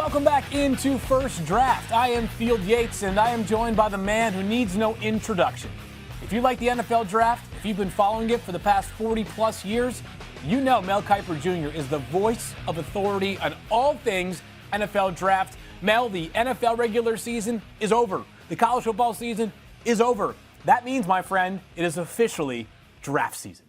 Welcome back into First Draft. I am Field Yates, and I am joined by the man who needs no introduction. If you like the NFL Draft, if you've been following it for the past 40-plus years, you know Mel Kiper Jr. is the voice of authority on all things NFL Draft. Mel, the NFL regular season is over. The college football season is over. That means, my friend, it is officially draft season.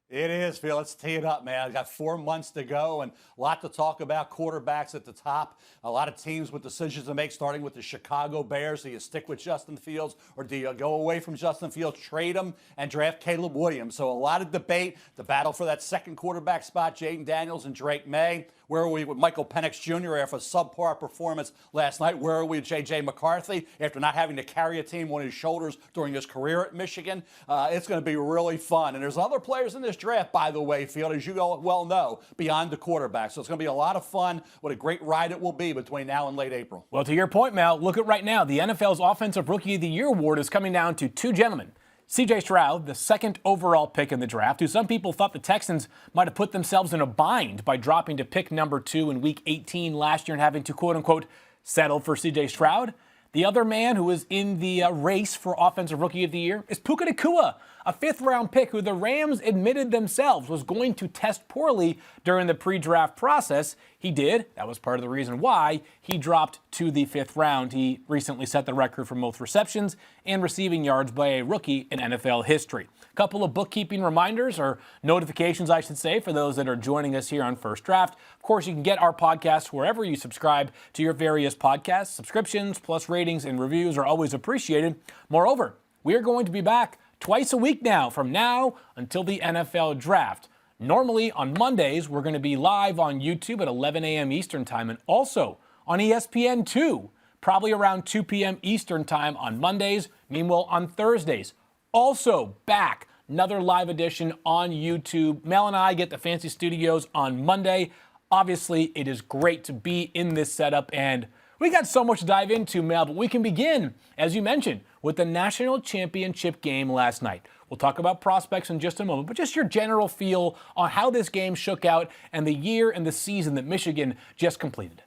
It is, Phil. Let's tee it up, man. I've got 4 months to go and a lot to talk about. Quarterbacks at the top. A lot of teams with decisions to make, starting with the Chicago Bears. Do you stick with Justin Fields or do you go away from Justin Fields, trade him, and draft Caleb Williams? So a lot of debate. The battle for that second quarterback spot, Jaden Daniels and Drake May. Where are we with Michael Penix Jr. after a subpar performance last night? Where are we with JJ McCarthy after not having to carry a team on his shoulders during his career at Michigan? It's going to be really fun. And there's other players in this draft, by the way, Field, as you well know, beyond the quarterback. So it's going to be a lot of fun. What a great ride it will be between now and late April. Well, to your point, Mel, look at right now. The NFL's Offensive Rookie of the Year award is coming down to two gentlemen. C.J. Stroud, the second overall pick in the draft, who some people thought the Texans might have put themselves in a bind by dropping to pick number 2 in Week 18 last year and having to, quote-unquote, settle for C.J. Stroud. The other man who is in the race for Offensive Rookie of the Year is Puka Nacua, a fifth-round pick who the Rams admitted themselves was going to test poorly during the pre-draft process. He did. That was part of the reason why he dropped to the 5th round. He recently set the record for most receptions and receiving yards by a rookie in NFL history. A couple of bookkeeping reminders, or notifications, I should say, for those that are joining us here on First Draft. Of course, you can get our podcast wherever you subscribe to your various podcasts. Subscriptions plus ratings and reviews are always appreciated. Moreover, we are going to be back twice a week now from now until the NFL Draft. Normally on Mondays, we're going to be live on YouTube at 11 a.m. Eastern Time and also on ESPN 2, probably around 2 p.m. Eastern Time on Mondays. Meanwhile, on Thursdays, also back, another live edition on YouTube. Mel and I get the fancy studios on Monday. Obviously, it is great to be in this setup, and we got so much to dive into, Mel, but we can begin, as you mentioned, with the national championship game last night. We'll talk about prospects in just a moment, but just your general feel on how this game shook out and the year and the season that Michigan just completed.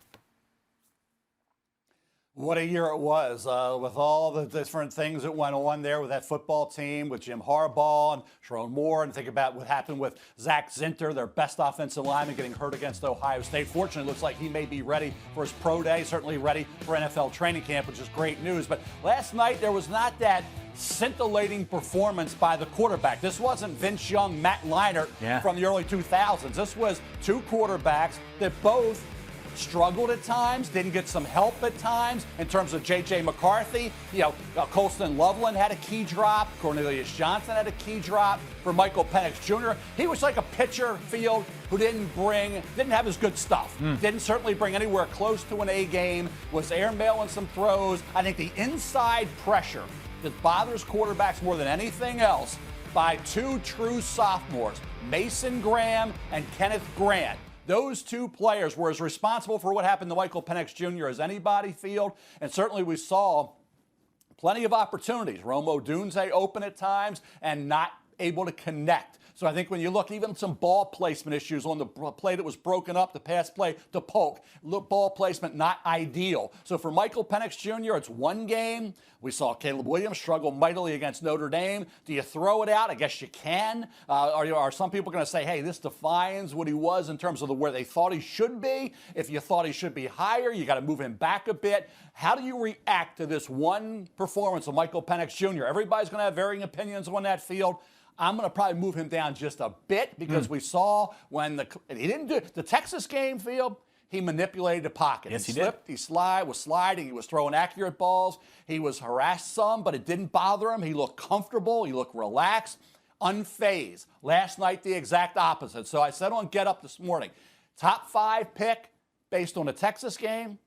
What a year it was, with all the different things that went on there with that football team, with Jim Harbaugh and Sharon Moore, and think about what happened with Zach Zinter, their best offensive lineman, getting hurt against Ohio State. Fortunately, it looks like he may be ready for his pro day, certainly ready for NFL training camp, which is great news. But last night, there was not that scintillating performance by the quarterback. This wasn't Vince Young, Matt Leinart from the early 2000s. This was two quarterbacks that both struggled at times, didn't get some help at times in terms of JJ McCarthy. Colston Loveland had a key drop. Cornelius Johnson had a key drop for Michael Penix Jr. He was like a pitcher, Field, who didn't have his good stuff. Didn't certainly bring anywhere close to an A game, was airmailing some throws. I think the inside pressure that bothers quarterbacks more than anything else by two true sophomores, Mason Graham and Kenneth Grant. Those two players were as responsible for what happened to Michael Penix Jr. as anybody, Field, and certainly we saw plenty of opportunities. Rome Odunze open at times and not able to connect. So I think when you look, even some ball placement issues on the play that was broken up, the pass play to Polk, ball placement not ideal. So for Michael Penix Jr., it's one game. We saw Caleb Williams struggle mightily against Notre Dame. Do you throw it out? I guess you can. Are some people going to say, hey, this defines what he was in terms of where they thought he should be? If you thought he should be higher, you got to move him back a bit. How do you react to this one performance of Michael Penix Jr.? Everybody's going to have varying opinions on that, Field. I'm going to probably move him down just a bit because we saw when he didn't do the Texas game, Field. He manipulated the pocket. Yes, he slipped, did. He was sliding. He was throwing accurate balls. He was harassed some, but it didn't bother him. He looked comfortable. He looked relaxed, unfazed. Last night, the exact opposite. So I said on Get Up this morning, top 5 pick based on the Texas game,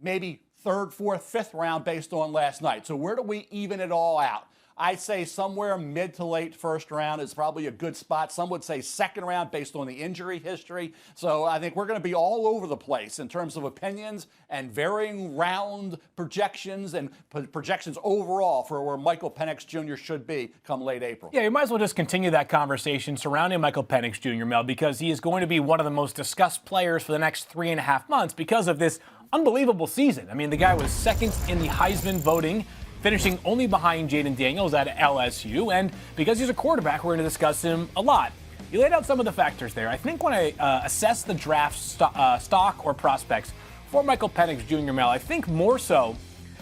maybe 3rd, 4th, 5th round based on last night. So where do we even it all out? I'd say somewhere mid to late first round is probably a good spot. Some would say second round based on the injury history. So I think we're going to be all over the place in terms of opinions and varying round projections and projections overall for where Michael Penix Jr. should be come late April. Yeah, you might as well just continue that conversation surrounding Michael Penix Jr., Mel, because he is going to be one of the most discussed players for the next 3.5 months because of this unbelievable season. I mean, the guy was second in the Heisman voting, finishing only behind Jayden Daniels at LSU. And because he's a quarterback, we're going to discuss him a lot. You laid out some of the factors there. I think when I assess the draft stock or prospects for Michael Penix Jr., Mel, I think more so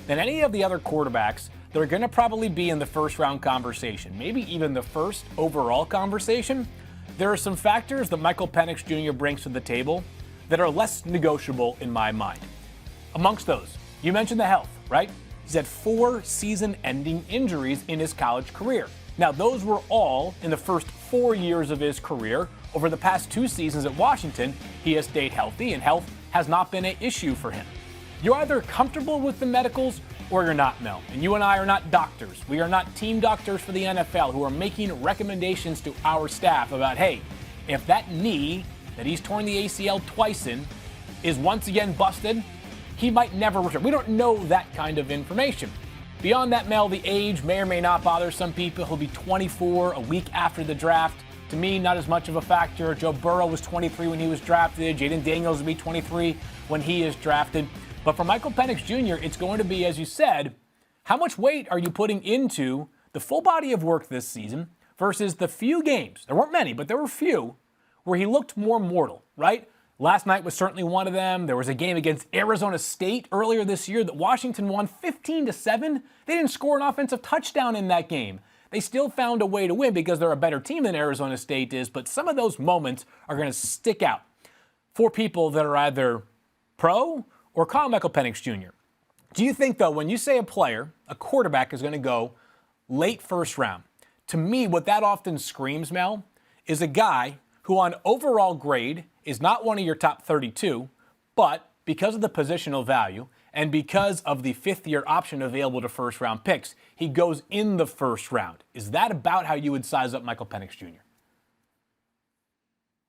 than any of the other quarterbacks, they're going to probably be in the first round conversation, maybe even the first overall conversation. There are some factors that Michael Penix Jr. brings to the table that are less negotiable in my mind. Amongst those, you mentioned the health, right? He's had 4 season-ending injuries in his college career. Now, those were all in the first 4 years of his career. Over the past 2 seasons at Washington, he has stayed healthy, and health has not been an issue for him. You're either comfortable with the medicals or you're not, Mel. And you and I are not doctors. We are not team doctors for the NFL who are making recommendations to our staff about, hey, if that knee that he's torn the ACL twice in is once again busted, he might never return. We don't know that kind of information. Beyond that, Mel, the age may or may not bother some people. He'll be 24 a week after the draft. To me, not as much of a factor. Joe Burrow was 23 when he was drafted. Jayden Daniels will be 23 when he is drafted. But for Michael Penix Jr., it's going to be, as you said, how much weight are you putting into the full body of work this season versus the few games, there weren't many, but there were few, where he looked more mortal, right? Last night was certainly one of them. There was a game against Arizona State earlier this year that Washington won 15-7. They didn't score an offensive touchdown in that game. They still found a way to win because they're a better team than Arizona State is, but some of those moments are going to stick out for people that are either pro or con Michael Penix Jr. Do you think, though, when you say a player, a quarterback is going to go late first round, to me, what that often screams, Mel, is a guy who on overall grade is not one of your top 32, but because of the positional value and because of the fifth-year option available to first-round picks, he goes in the first round. Is that about how you would size up Michael Penix Jr.?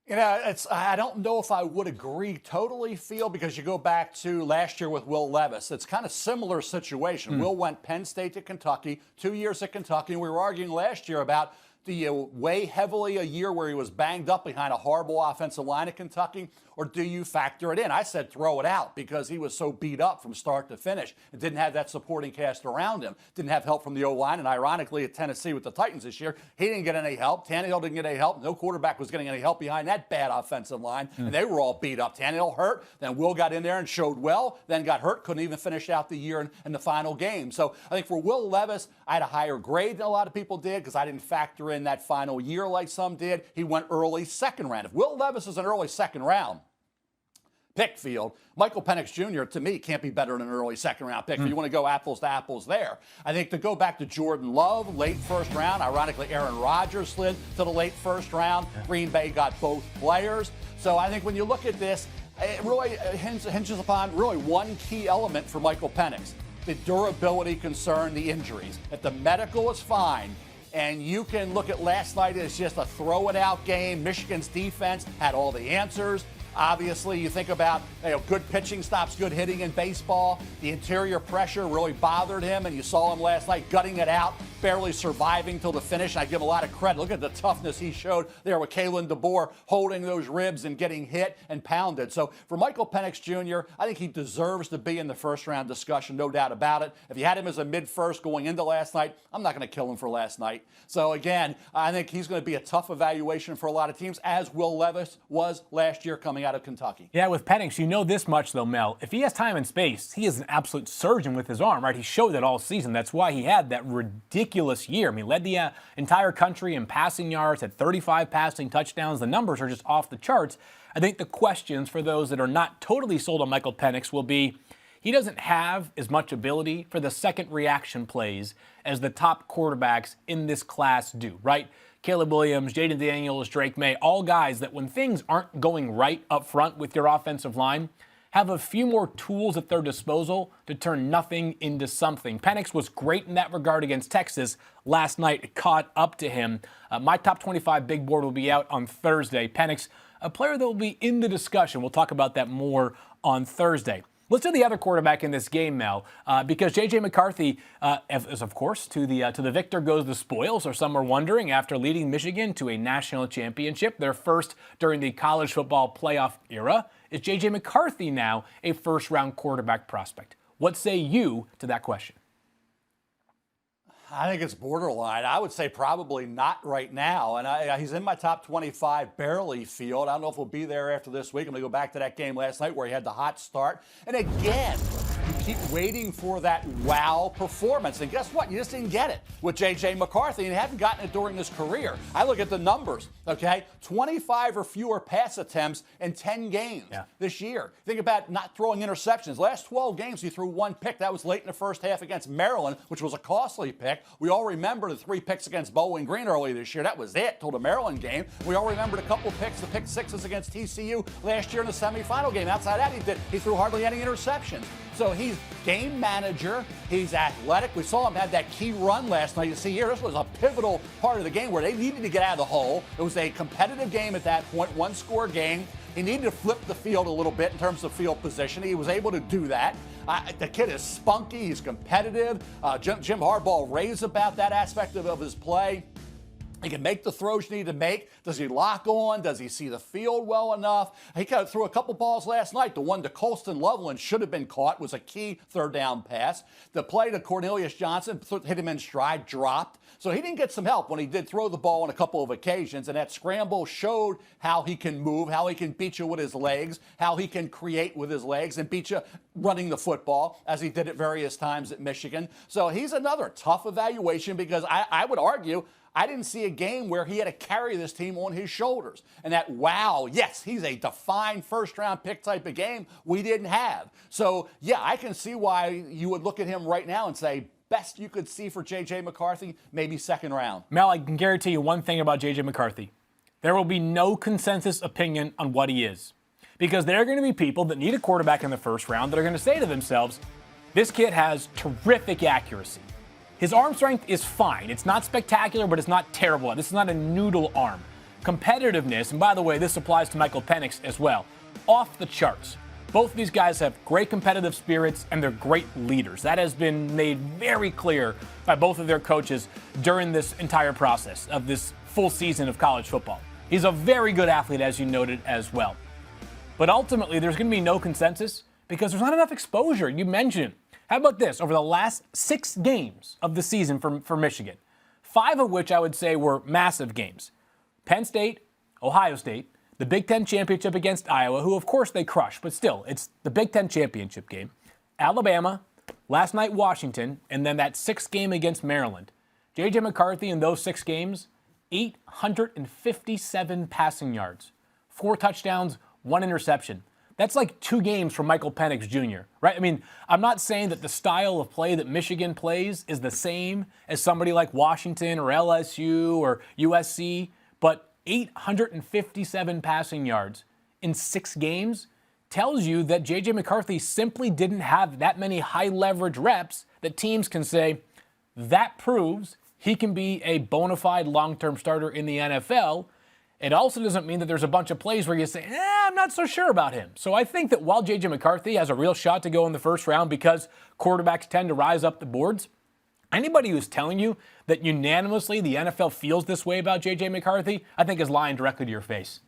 You know, I don't know if I would agree totally, Phil, because you go back to last year with Will Levis. It's kind of similar situation. Will went Penn State to Kentucky, 2 years at Kentucky, and we were arguing last year about do you weigh heavily a year where he was banged up behind a horrible offensive line at Kentucky, or do you factor it in? I said throw it out because he was so beat up from start to finish and didn't have that supporting cast around him. Didn't have help from the O-line, and ironically at Tennessee with the Titans this year, he didn't get any help. Tannehill didn't get any help. No quarterback was getting any help behind that bad offensive line, and they were all beat up. Tannehill hurt, then Will got in there and showed well, then got hurt, couldn't even finish out the year in the final game. So I think for Will Levis, I had a higher grade than a lot of people did because I didn't factor in that final year like some did. He went early second round. If Will Levis is an early second round pick, Field, Michael Penix Jr., to me, can't be better than an early second-round pick. If you want to go apples to apples there. I think to go back to Jordan Love, late first round, ironically, Aaron Rodgers slid to the late first round. Green Bay got both players. So I think when you look at this, it really hinges upon really one key element for Michael Penix, the durability concern, the injuries. If the medical is fine, and you can look at last night as just a throw-it-out game, Michigan's defense had all the answers. Obviously, you think about good pitching stops good hitting in baseball. The interior pressure really bothered him, and you saw him last night gutting it out, barely surviving till the finish. I give him a lot of credit. Look at the toughness he showed there with Kalen DeBoer holding those ribs and getting hit and pounded. So for Michael Penix Jr., I think he deserves to be in the first-round discussion, no doubt about it. If you had him as a mid-first going into last night, I'm not going to kill him for last night. So again, I think he's going to be a tough evaluation for a lot of teams, as Will Levis was last year coming out of Kentucky. Yeah, with Penix, you know this much, though, Mel. If he has time and space, he is an absolute surgeon with his arm, right? He showed that all season. That's why he had that ridiculous year. I mean, led the entire country in passing yards, had 35 passing touchdowns. The numbers are just off the charts. I think the questions for those that are not totally sold on Michael Penix will be, he doesn't have as much ability for the second reaction plays as the top quarterbacks in this class do, right? Caleb Williams, Jayden Daniels, Drake May, all guys that when things aren't going right up front with your offensive line, have a few more tools at their disposal to turn nothing into something. Penix was great in that regard against Texas last night. It caught up to him. My top 25 big board will be out on Thursday. Penix, a player that will be in the discussion. We'll talk about that more on Thursday. Let's do the other quarterback in this game, Mel, because JJ McCarthy, as of course, to the victor goes the spoils, or some are wondering, after leading Michigan to a national championship, their first during the college football playoff era. Is JJ McCarthy now a first-round quarterback prospect? What say you to that question? I think it's borderline. I would say probably not right now. And he's in my top 25 barely field. I don't know if we'll be there after this week. I'm going to go back to that game last night where he had the hot start. And again, you keep waiting for that wow performance. And guess what? You just didn't get it with J.J. McCarthy, and he hadn't gotten it during his career. I look at the numbers, okay? 25 or fewer pass attempts in 10 games this year. Think about not throwing interceptions. Last 12 games, he threw one pick. That was late in the first half against Maryland, which was a costly pick. We all remember the 3 picks against Bowling Green earlier this year. That was it till the Maryland game. We all remembered a couple picks, the pick sixes against TCU last year in the semifinal game. Outside that, he threw hardly any interceptions. So he's game manager. He's athletic. We saw him have that key run last night. You see here, this was a pivotal part of the game where they needed to get out of the hole. It was a competitive game at that point, one-score game. He needed to flip the field a little bit in terms of field position. He was able to do that. The kid is spunky. He's competitive. Jim Harbaugh raves about that aspect of his play. He can make the throws you need to make. Does he lock on? Does he see the field well enough? He kind of threw a couple balls last night. The one to Colston Loveland should have been caught, was a key third down pass. The play to Cornelius Johnson hit him in stride, dropped. So he didn't get some help when he did throw the ball on a couple of occasions, and that scramble showed how he can move, how he can beat you with his legs, how he can create with his legs and beat you running the football, as he did at various times at Michigan. So he's another tough evaluation, because I would argue I didn't see a game where he had to carry this team on his shoulders. And that, wow, yes, he's a defined first-round pick type of game we didn't have. So, yeah, I can see why you would look at him right now and say, best you could see for J.J. McCarthy, maybe second round. Mel, I can guarantee you one thing about J.J. McCarthy. There will be no consensus opinion on what he is. Because there are going to be people that need a quarterback in the first round that are going to say to themselves, this kid has terrific accuracy. His arm strength is fine. It's not spectacular, but it's not terrible. This is not a noodle arm. Competitiveness, and by the way, this applies to Michael Penix as well, off the charts. Both of these guys have great competitive spirits, and they're great leaders. That has been made very clear by both of their coaches during this entire process of this full season of college football. He's a very good athlete, as you noted as well. But ultimately, there's going to be no consensus because there's not enough exposure. You mentioned it. How about this? Over the last 6 games of the season for Michigan, 5 of which I would say were massive games. Penn State, Ohio State, the Big Ten championship against Iowa, who of course they crushed, but still, it's the Big Ten championship game. Alabama, last night Washington, and then that 6th game against Maryland. JJ McCarthy in those 6 games, 857 passing yards, 4 touchdowns, 1 interception. That's like 2 games from Michael Penix Jr., right? I mean, I'm not saying that the style of play that Michigan plays is the same as somebody like Washington or LSU or USC, but 857 passing yards in 6 games tells you that J.J. McCarthy simply didn't have that many high-leverage reps that teams can say, that proves he can be a bona fide long-term starter in the NFL. It also doesn't mean that there's a bunch of plays where you say, I'm not so sure about him. So I think that while J.J. McCarthy has a real shot to go in the first round because quarterbacks tend to rise up the boards, anybody who's telling you that unanimously the NFL feels this way about J.J. McCarthy, I think is lying directly to your face.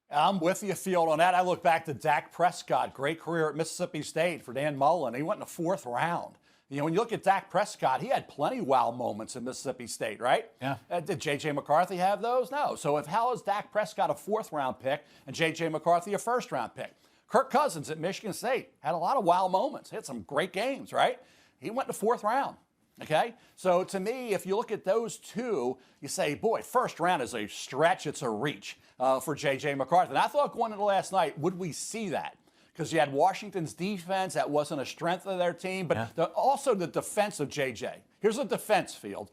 I'm with you, Field, on that. I look back to Dak Prescott, great career at Mississippi State for Dan Mullen. He went in the 4th round. You know, when you look at Dak Prescott, he had plenty of wow moments in Mississippi State, right? Yeah. Did J.J. McCarthy have those? No. So how is Dak Prescott a 4th-round pick and J.J. McCarthy a 1st-round pick? Kirk Cousins at Michigan State had a lot of wow moments. He had some great games, right? He went to 4th round, okay? So to me, if you look at those two, you say, boy, 1st round is a stretch. It's a reach for J.J. McCarthy. And I thought going into last night, would we see that? Because you had Washington's defense. That wasn't a strength of their team. But also the defense of J.J. Here's a defense, Field.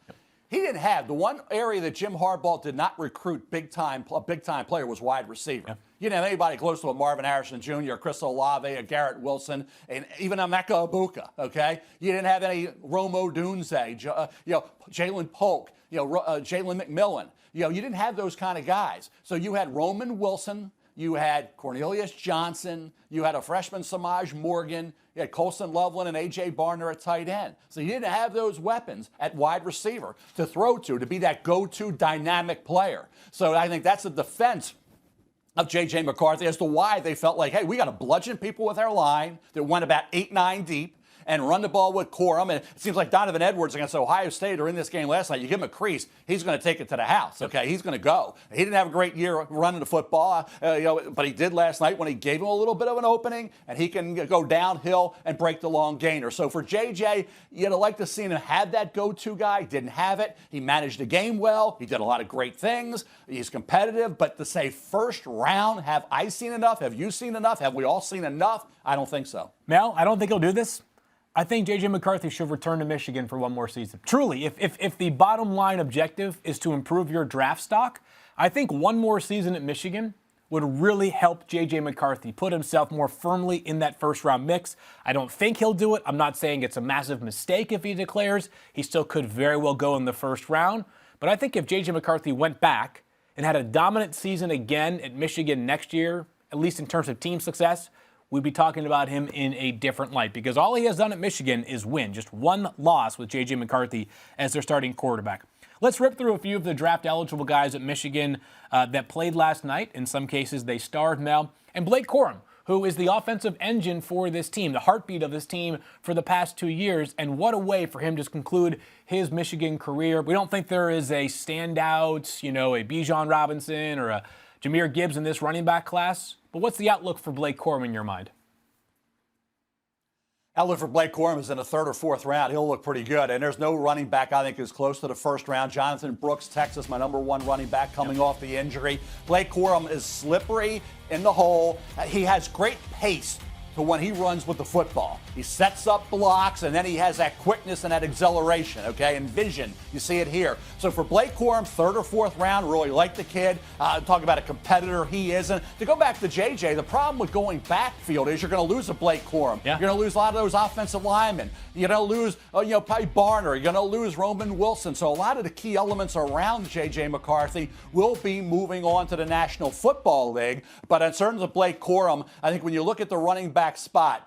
he didn't have the one area that Jim Harbaugh did not recruit a big-time player was wide receiver. Yeah. You didn't have anybody close to a Marvin Harrison Jr., Chris Olave, a Garrett Wilson, and even a Emeka Egbuka, okay? You didn't have any Odunze, Jalen Polk, Jalen McMillan. You didn't have those kind of guys. So you had Roman Wilson, you had Cornelius Johnson, you had a freshman Samaj Morgan, you had Colson Loveland and A.J. Barner at tight end. So you didn't have those weapons at wide receiver to throw to be that go-to dynamic player. So I think that's a defense of JJ McCarthy as to why they felt like, hey, we got to bludgeon people with our line that went about 8-9 deep and run the ball with Corum. And it seems like Donovan Edwards against Ohio State or in this game last night, you give him a crease, he's going to take it to the house, okay? He's going to go. He didn't have a great year running the football, but he did last night when he gave him a little bit of an opening, and he can go downhill and break the long gainer. So for JJ, you'd like to see him have that go-to guy. Didn't have it. He managed the game well. He did a lot of great things. He's competitive, but to say first round, have I seen enough? Have you seen enough? Have we all seen enough? I don't think so. Mel, I don't think he'll do this. I think JJ McCarthy should return to Michigan for one more season. Truly, if the bottom line objective is to improve your draft stock, I think one more season at Michigan would really help JJ McCarthy put himself more firmly in that first-round mix. I don't think he'll do it. I'm not saying it's a massive mistake if he declares. He still could very well go in the first round. But I think if JJ McCarthy went back and had a dominant season again at Michigan next year, at least in terms of team success, we'd be talking about him in a different light because all he has done at Michigan is win. Just one loss with J.J. McCarthy as their starting quarterback. Let's rip through a few of the draft-eligible guys at Michigan that played last night. In some cases, they starred, Mel. And Blake Corum, who is the offensive engine for this team, the heartbeat of this team for the past 2 years. And what a way for him to conclude his Michigan career. We don't think there is a standout, a Bijan Robinson or a Jahmyr Gibbs in this running back class. But what's the outlook for Blake Corum in your mind? Outlook for Blake Corum is in the third or fourth round. He'll look pretty good. And there's no running back I think is close to the first round. Jonathan Brooks, Texas, my number one running back coming off the injury. Blake Corum is slippery in the hole. He has great pace to when he runs with the football. He sets up blocks, and then he has that quickness and that acceleration, okay, and vision. You see it here. So for Blake Corum, third or fourth round, really like the kid. Talk about a competitor he is. And to go back to JJ, the problem with going backfield is you're going to lose a Blake Corum. Yeah. You're going to lose a lot of those offensive linemen. You're going to lose, probably Barner. You're going to lose Roman Wilson. So a lot of the key elements around JJ McCarthy will be moving on to the National Football League. But in terms of Blake Corum, I think when you look at the running back spot,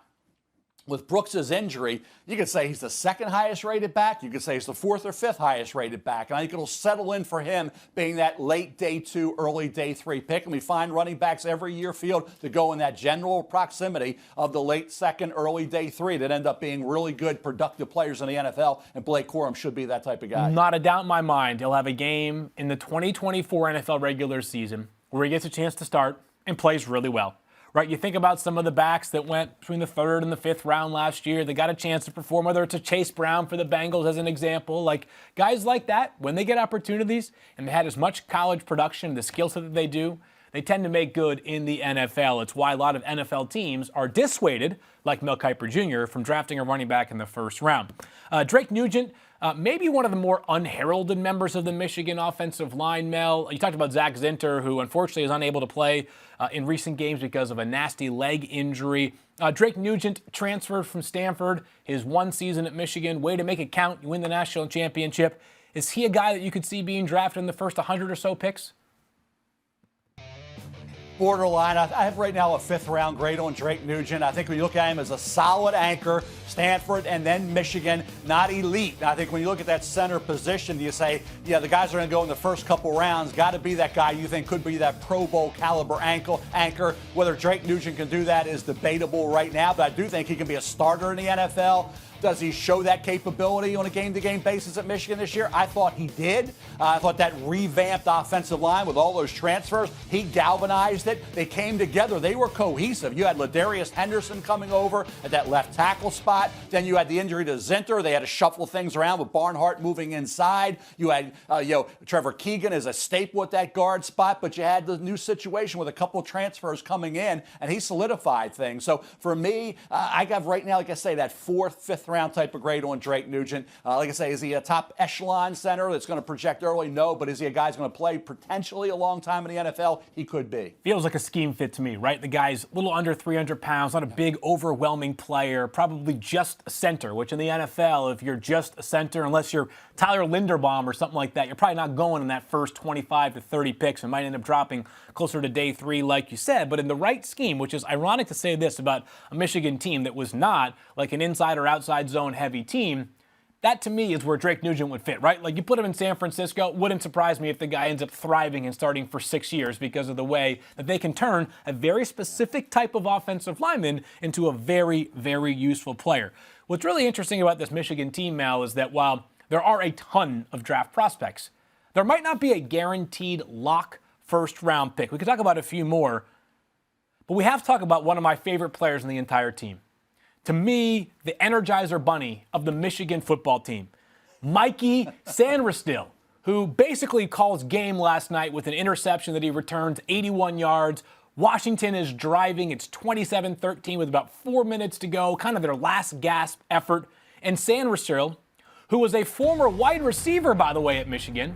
with Brooks' injury, you could say he's the second highest rated back. You could say he's the fourth or fifth highest rated back. And I think it'll settle in for him being that late day 2, early day 3 pick. And we find running backs every year field to go in that general proximity of the late 2nd, early day 3 that end up being really good, productive players in the NFL. And Blake Corum should be that type of guy. Not a doubt in my mind. He'll have a game in the 2024 NFL regular season where he gets a chance to start and plays really well. Right, you think about some of the backs that went between the 3rd and the 5th round last year. They got a chance to perform, whether it's a Chase Brown for the Bengals as an example. Like guys like that, when they get opportunities and they had as much college production, the skill set that they do, they tend to make good in the NFL. It's why a lot of NFL teams are dissuaded, like Mel Kiper Jr., from drafting a running back in the first round. Drake Nugent, maybe one of the more unheralded members of the Michigan offensive line, Mel. You talked about Zach Zinter, who unfortunately is unable to play in recent games because of a nasty leg injury. Drake Nugent transferred from Stanford, his one season at Michigan. Way to make it count. You win the national championship. Is he a guy that you could see being drafted in the first 100 or so picks? Borderline. I have right now a 5th round grade on Drake Nugent. I think when you look at him as a solid anchor, Stanford and then Michigan, not elite. I think when you look at that center position, you say, yeah, the guys are going to go in the first couple rounds. Got to be that guy you think could be that Pro Bowl caliber anchor. Whether Drake Nugent can do that is debatable right now, but I do think he can be a starter in the NFL. Does he show that capability on a game-to-game basis at Michigan this year? I thought he did. I thought that revamped offensive line with all those transfers, he galvanized it. They came together. They were cohesive. You had Ladarius Henderson coming over at that left tackle spot. spot. Then you had the injury to Zinter. They had to shuffle things around with Barnhart moving inside. You had Trevor Keegan as a staple at that guard spot, but you had the new situation with a couple of transfers coming in, and he solidified things. So for me, I got right now, like I say, that 4th, 5th round type of grade on Drake Nugent. Like I say, is he a top echelon center that's going to project early? No, but is he a guy who's going to play potentially a long time in the NFL? He could be. Feels like a scheme fit to me, right? The guy's a little under 300 pounds, not a big, overwhelming player, probably just a center, which in the NFL, if you're just a center, unless you're Tyler Linderbaum or something like that, you're probably not going in that first 25 to 30 picks and might end up dropping closer to day 3, like you said. But in the right scheme, which is ironic to say this about a Michigan team that was not like an inside or outside zone heavy team, that to me is where Drake Nugent would fit, right? Like you put him in San Francisco, wouldn't surprise me if the guy ends up thriving and starting for 6 years because of the way that they can turn a very specific type of offensive lineman into a very, very useful player. What's really interesting about this Michigan team, Mel, is that while there are a ton of draft prospects, there might not be a guaranteed lock first-round pick. We could talk about a few more, but we have to talk about one of my favorite players in the entire team. To me, the Energizer Bunny of the Michigan football team, Mikey Sainristil, who basically calls game last night with an interception that he returns 81 yards. Washington is driving. It's 27-13 with about 4 minutes to go, kind of their last gasp effort. And Sainristil, who was a former wide receiver, by the way, at Michigan,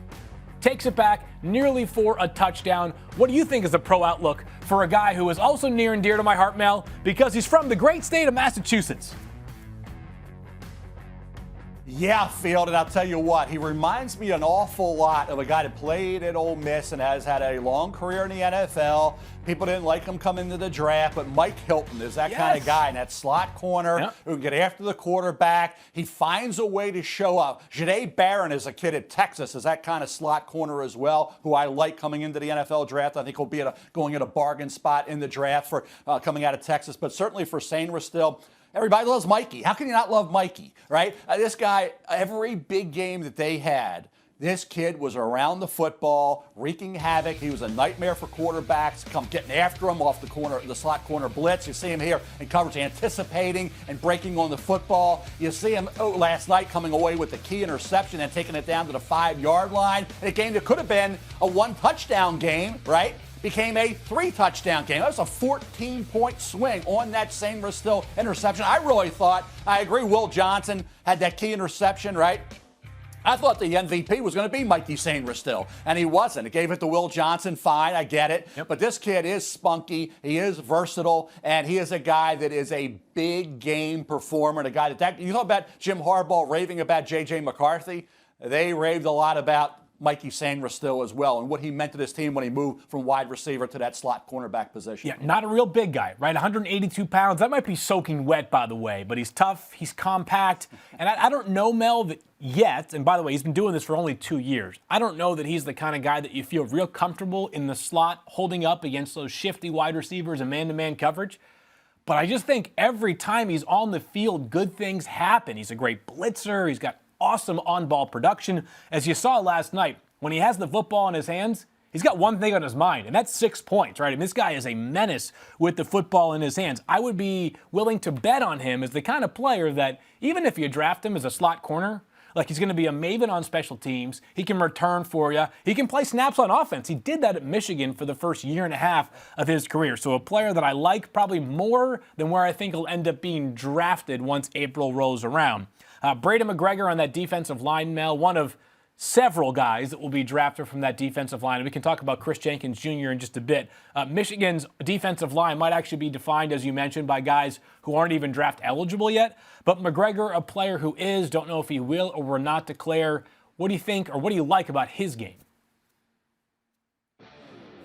takes it back nearly for a touchdown. What do you think is the pro outlook for a guy who is also near and dear to my heart, Mel, because he's from the great state of Massachusetts? Yeah, Field, and I'll tell you what, he reminds me an awful lot of a guy that played at Ole Miss and has had a long career in the NFL. People didn't like him coming into the draft, but Mike Hilton is that kind of guy in that slot corner who can get after the quarterback. He finds a way to show up. Jahdae Barron is a kid at Texas, is that kind of slot corner as well, who I like coming into the NFL draft. I think he'll be going at a bargain spot in the draft for coming out of Texas, but certainly for Sainristil. Everybody loves Mikey. How can you not love Mikey, right? This guy, every big game that they had, this kid was around the football, wreaking havoc. He was a nightmare for quarterbacks, getting after him off the corner, the slot corner blitz. You see him here in coverage, anticipating and breaking on the football. You see him last night coming away with the key interception and taking it down to the 5-yard line. In a game that could have been a 1-touchdown game, right? Became a 3-touchdown game. That was a 14-point swing on that Sainristil interception. I really thought, I agree, Will Johnson had that key interception, right? I thought the MVP was going to be Mikey Sainristil, and he wasn't. It gave it to Will Johnson, fine, I get it. Yep. But this kid is spunky, he is versatile, and he is a guy that is a big game performer, and a guy that you know about Jim Harbaugh raving about JJ McCarthy? They raved a lot about Mikey Sainristil as well, and what he meant to this team when he moved from wide receiver to that slot cornerback position. Yeah, not a real big guy, right? 182 pounds. That might be soaking wet, by the way, but he's tough, he's compact, and I don't know, Mel, that yet, and by the way, he's been doing this for only 2 years. I don't know that he's the kind of guy that you feel real comfortable in the slot holding up against those shifty wide receivers and man-to-man coverage. But I just think every time he's on the field, good things happen. He's a great blitzer. He's got awesome on-ball production. As you saw last night, when he has the football in his hands, he's got one thing on his mind, and that's 6 points, right? And this guy is a menace with the football in his hands. I would be willing to bet on him as the kind of player that even if you draft him as a slot corner, like he's going to be a maven on special teams. He can return for you. He can play snaps on offense. He did that at Michigan for the first year and a half of his career. So a player that I like probably more than where I think he'll end up being drafted once April rolls around. Braiden McGregor on that defensive line, Mel, one of several guys that will be drafted from that defensive line. And we can talk about Penix Jr. in just a bit. Michigan's defensive line might actually be defined, as you mentioned, by guys who aren't even draft eligible yet. But McGregor, a player who is, don't know if he will or will not declare. What do you think, or what do you like about his game?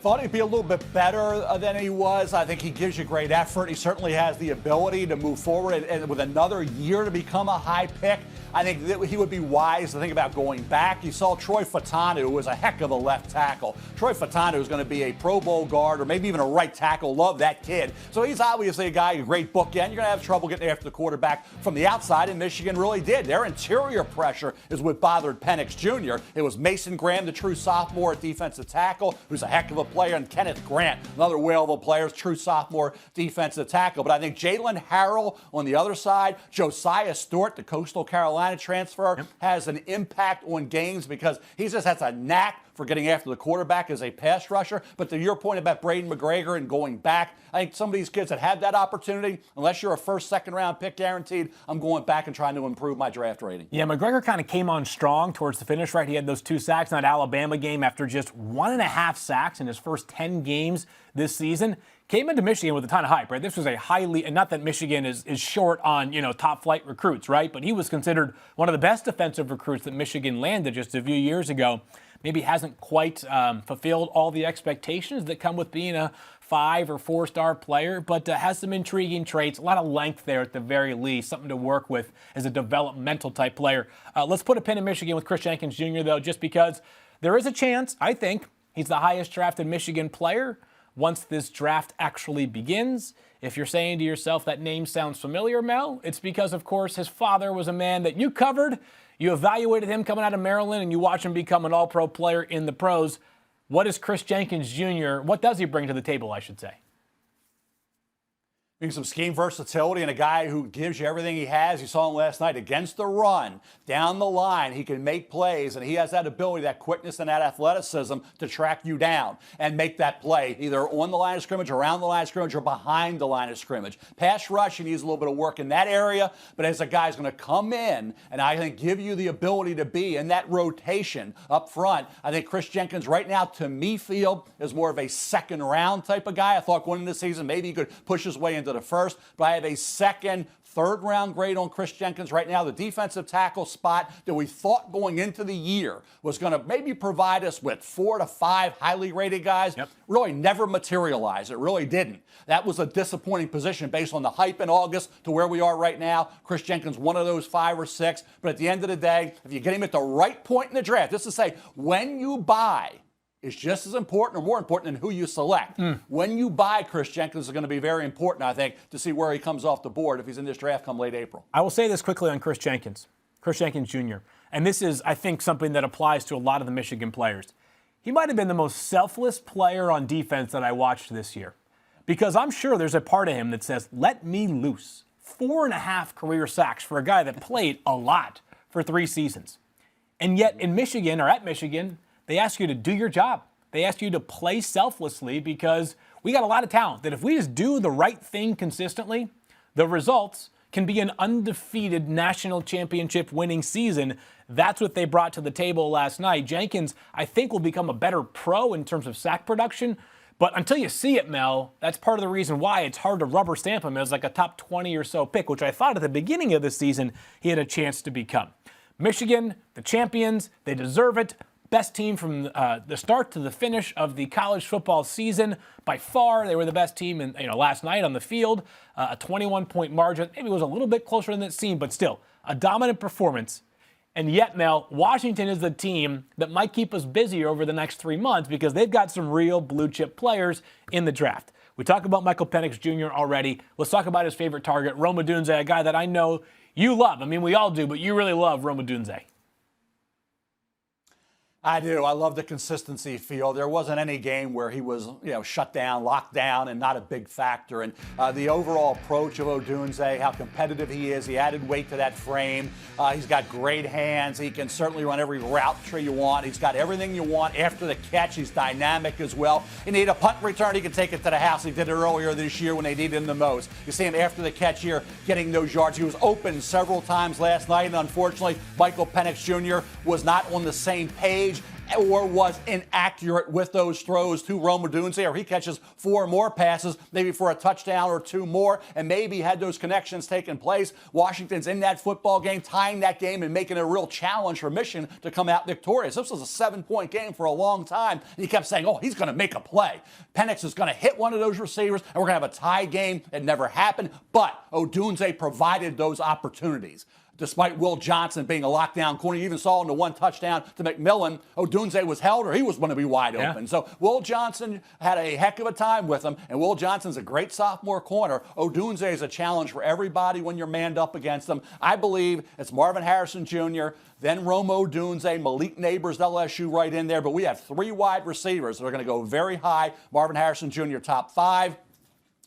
Thought he'd be a little bit better than he was. I think he gives you great effort. He certainly has the ability to move forward, and with another year to become a high pick, I think that he would be wise to think about going back. You saw Troy Fautanu, who was a heck of a left tackle. Troy Fautanu is going to be a Pro Bowl guard or maybe even a right tackle. Love that kid. So he's obviously a guy, a great bookend. You're going to have trouble getting after the quarterback from the outside, and Michigan really did. Their interior pressure is what bothered Penix Jr. It was Mason Graham, the true sophomore at defensive tackle, who's a heck of a player, and Kenneth Grant, another whale of a player, true sophomore defensive tackle. But I think Jalen Harrell on the other side, Josiah Stewart, the Coastal Carolina transfer, has an impact on games because he just has a knack for getting after the quarterback as a pass rusher. But to your point about Braiden McGregor and going back, I think some of these kids that have that opportunity, unless you're a first, second round pick guaranteed, I'm going back and trying to improve my draft rating. Yeah, McGregor kind of came on strong towards the finish, right? He had those 2 sacks in that Alabama game after just 1.5 sacks in his first 10 games this season. Came into Michigan with a ton of hype, right? This was a highly, and not that Michigan is short on, top flight recruits, right? But he was considered one of the best defensive recruits that Michigan landed just a few years ago. Maybe hasn't quite fulfilled all the expectations that come with being a 5 or 4-star player, but has some intriguing traits, a lot of length there at the very least, something to work with as a developmental type player. Let's put a pin in Michigan with Kris Jenkins Jr., though, just because there is a chance, I think, he's the highest drafted Michigan player once this draft actually begins. If you're saying to yourself that name sounds familiar, Mel, it's because, of course, his father was a man that you covered. You evaluated him coming out of Maryland, and you watch him become an all-pro player in the pros. What is Kris Jenkins Jr., what does he bring to the table, I should say? Some scheme versatility and a guy who gives you everything he has. You saw him last night against the run, down the line. He can make plays, and he has that ability, that quickness and that athleticism to track you down and make that play either on the line of scrimmage, around the line of scrimmage, or behind the line of scrimmage. Pass rush, he needs a little bit of work in that area, but as a guy's going to come in and I think give you the ability to be in that rotation up front, I think Kris Jenkins right now, to me, is more of a second-round type of guy. I thought going into the season maybe he could push his way into the first, but I have a second, third round grade on Kris Jenkins right now. The defensive tackle spot that we thought going into the year was going to maybe provide us with 4 to 5 highly rated guys, really never materialized. It really didn't. That was a disappointing position based on the hype in August to where we are right now. Kris Jenkins, one of those 5 or 6. But at the end of the day, if you get him at the right point in the draft, just to say, when you buy, is just as important or more important than who you select. When you buy Kris Jenkins, is going to be very important, I think, to see where he comes off the board if he's in this draft come late April. I will say this quickly on Kris Jenkins Jr., and this is, I think, something that applies to a lot of the Michigan players. He might have been the most selfless player on defense that I watched this year, because I'm sure there's a part of him that says, let me loose. 4.5 career sacks for a guy that played a lot for 3 seasons. And yet in Michigan, or at Michigan, they ask you to do your job. They ask you to play selflessly because we got a lot of talent that if we just do the right thing consistently, the results can be an undefeated national championship winning season. That's what they brought to the table last night. Jenkins, I think, will become a better pro in terms of sack production. But until you see it, Mel, that's part of the reason why it's hard to rubber stamp him as like a top 20 or so pick, which I thought at the beginning of the season he had a chance to become. Michigan, the champions, they deserve it. Best team from the start to the finish of the college football season. By far, they were the best team last night on the field. A 21-point margin. Maybe it was a little bit closer than it seemed, but still, a dominant performance. And yet, Mel, Washington is the team that might keep us busy over the next 3 months because they've got some real blue-chip players in the draft. We talked about Michael Penix Jr. already. Let's talk about his favorite target, Rome Odunze, a guy that I know you love. I mean, we all do, but you really love Rome Odunze. I do. I love the consistency feel. There wasn't any game where he was, shut down, locked down, and not a big factor. And the overall approach of Odunze, how competitive he is, he added weight to that frame. He's got great hands. He can certainly run every route tree you want. He's got everything you want after the catch. He's dynamic as well. You need a punt return, he can take it to the house. He did it earlier this year when they needed him the most. You see him after the catch here getting those yards. He was open several times last night, and unfortunately, Michael Penix Jr. was not on the same page or was inaccurate with those throws to Rome Odunze, or he catches 4 more passes, maybe for a touchdown or 2 more, and maybe had those connections taken place. Washington's in that football game, tying that game and making it a real challenge for Michigan to come out victorious. This was a 7-point game for a long time. And he kept saying, he's going to make a play. Penix is going to hit one of those receivers, and we're going to have a tie game. It never happened, but Odunze provided those opportunities. Despite Will Johnson being a lockdown corner, you even saw in the one touchdown to McMillan, Odunze was held or he was going to be wide open. So Will Johnson had a heck of a time with him, and Will Johnson's a great sophomore corner. Odunze is a challenge for everybody when you're manned up against them. I believe it's Marvin Harrison Jr., then Rome Odunze, Malik Neighbors, LSU right in there. But we have 3 wide receivers that are going to go very high. Marvin Harrison Jr., top 5.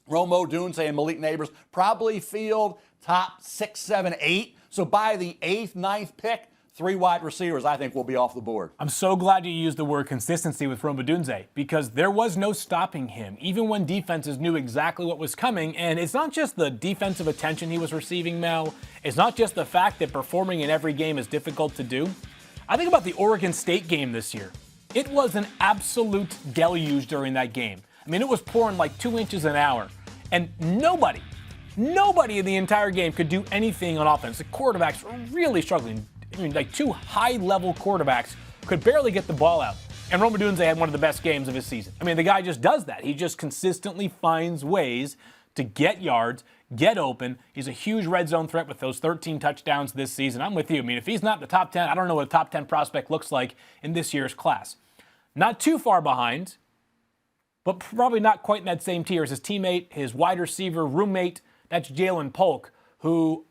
Rome Odunze and Malik Neighbors probably field top 6, 7, 8. So by the 8th, 9th pick, 3 wide receivers I think will be off the board. I'm so glad you used the word consistency with Rome Odunze because there was no stopping him, even when defenses knew exactly what was coming. And it's not just the defensive attention he was receiving, Mel. It's not just the fact that performing in every game is difficult to do. I think about the Oregon State game this year. It was an absolute deluge during that game. I mean, it was pouring like 2 inches an hour. And nobody in the entire game could do anything on offense. The quarterbacks were really struggling. I mean, like 2 high-level quarterbacks could barely get the ball out. And Rome Odunze had one of the best games of his season. I mean, the guy just does that. He just consistently finds ways to get yards, get open. He's a huge red zone threat with those 13 touchdowns this season. I'm with you. I mean, if he's not in the top 10, I don't know what a top 10 prospect looks like in this year's class. Not too far behind, but probably not quite in that same tier as his teammate, his wide receiver roommate. That's Jalen Polk, who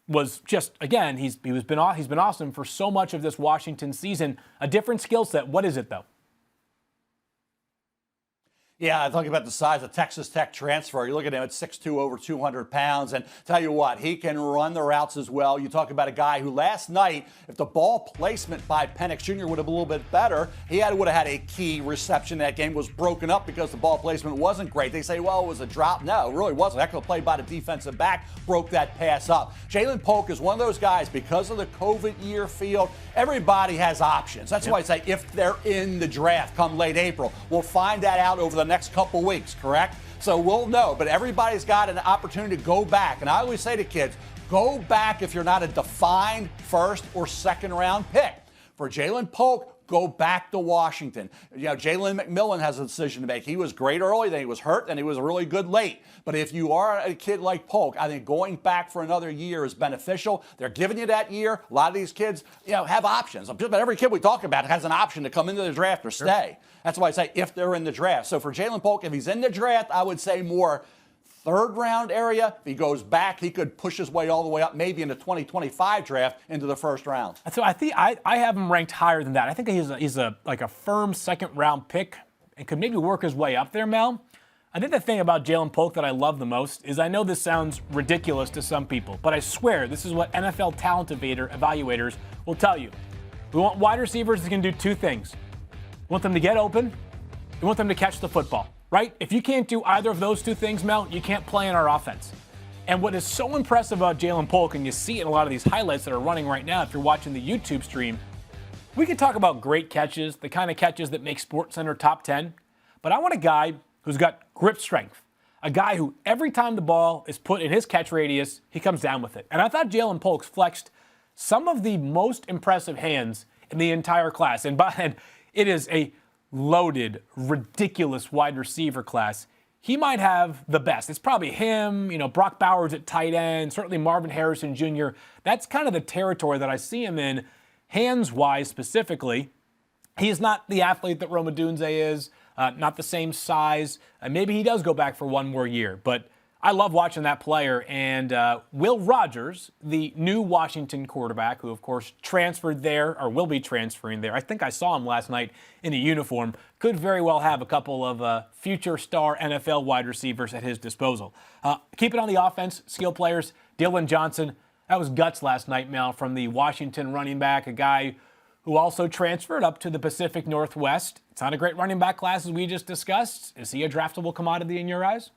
was just, again, he's been awesome for so much of this Washington season. A different skill set. What is it, though? Yeah, talking about the size of Texas Tech transfer. You look at him at 6'2", over 200 pounds, and tell you what, he can run the routes as well. You talk about a guy who last night, if the ball placement by Penix Jr. would have been a little bit better, he would have had a key reception. That game was broken up because the ball placement wasn't great. They say, well, it was a drop. No, it really wasn't. Heck of a play by the defensive back broke that pass up. Jalen Polk is one of those guys, because of the COVID year field, everybody has options. That's why I say if they're in the draft come late April, we'll find that out over the next couple weeks, correct? So we'll know, but everybody's got an opportunity to go back. And I always say to kids, go back if you're not a defined first or second round pick. For Jalen Polk, go back to Washington. You know, Jalen McMillan has a decision to make. He was great early, then he was hurt, then he was really good late. But if you are a kid like Polk, I think going back for another year is beneficial. They're giving you that year. A lot of these kids, have options. Just about every kid we talk about has an option to come into the draft or stay. Sure. That's why I say if they're in the draft. So for Jalen Polk, if he's in the draft, I would say more third round area. If he goes back, he could push his way all the way up, maybe in the 2025 draft into the first round. So I think I have him ranked higher than that. I think he's a firm second round pick and could maybe work his way up there, Mel. I think the thing about Jalen Polk that I love the most is I know this sounds ridiculous to some people, but I swear this is what NFL talent evaluators will tell you. We want wide receivers that can do 2 things. We want them to get open. We want them to catch the football. Right? If you can't do either of those 2 things, Mel, you can't play in our offense. And what is so impressive about Jalen Polk, and you see it in a lot of these highlights that are running right now if you're watching the YouTube stream, we could talk about great catches, the kind of catches that make SportsCenter top 10, but I want a guy who's got grip strength, a guy who every time the ball is put in his catch radius, he comes down with it. And I thought Jalen Polk flexed some of the most impressive hands in the entire class. And it is a loaded, ridiculous wide receiver class. He might have the best. It's probably him, Brock Bowers at tight end, certainly Marvin Harrison Jr. That's kind of the territory that I see him in, hands-wise specifically. He's not the athlete that Rome Odunze is, not the same size. Maybe he does go back for one more year, but I love watching that player. And Will Rogers, the new Washington quarterback, who, of course, transferred there or will be transferring there. I think I saw him last night in a uniform. Could very well have a couple of future star NFL wide receivers at his disposal. Keep it on the offense, skill players. Dillon Johnson, that was guts last night, Mel, from the Washington running back, a guy who also transferred up to the Pacific Northwest. It's not a great running back class, as we just discussed. Is he a draftable commodity in your eyes?